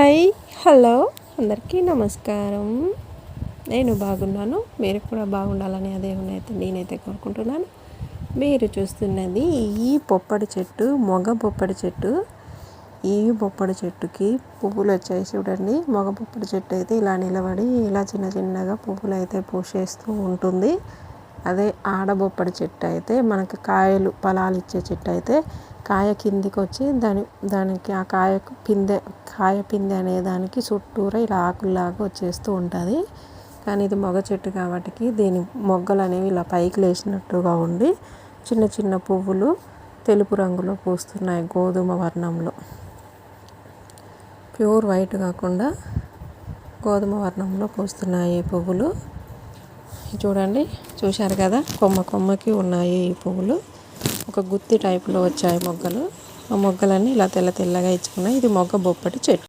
Hi hello అందరికీ నమస్కారం. నేను బాగున్నాను, మీరు కూడా బాగుండాలని నేనైతే కోరుకుంటున్నాను. మీరు చూస్తున్నది ఈ పొప్పడి చెట్టు, మొగ పొప్పడి చెట్టు. ఈ పొప్పడి చెట్టుకి పువ్వులు వచ్చాయి చూడండి. మొగ పొప్పడి చెట్టు అయితే ఇలా నిలబడి ఇలా చిన్న చిన్నగా పువ్వులు అయితే పూసేస్తూ ఉంటుంది. అదే ఆడబొప్పడి చెట్టు అయితే మనకి ఫలాలు ఇచ్చే చెట్టు అయితే కాయ కిందికి వచ్చి దానికి ఆ కాయ పిందె అనే దానికి చుట్టూరా ఇలా ఆకుల్లాగా వచ్చేస్తూ ఉంటుంది. కానీ ఇది మొగ చెట్టు కాబట్టి దీని మొగ్గలు అనేవి ఇలా పైకి లేచినట్టుగా ఉండి చిన్న చిన్న పువ్వులు తెలుపు రంగులో పూస్తున్నాయి, గోధుమ వర్ణంలో. ప్యూర్ వైట్ కాకుండా గోధుమ వర్ణంలో పూస్తున్నాయి ఈ పువ్వులు. చూడండి, చూశారు కదా, కొమ్మకి ఉన్నాయి ఈ పువ్వులు. ఒక గుత్తి టైపులో వచ్చాయి మొగ్గలు. ఆ మొగ్గలన్నీ ఇలా తెల్లగా ఇచ్చుకున్నాయి. ఇది మొగ బొప్పటి చెట్టు.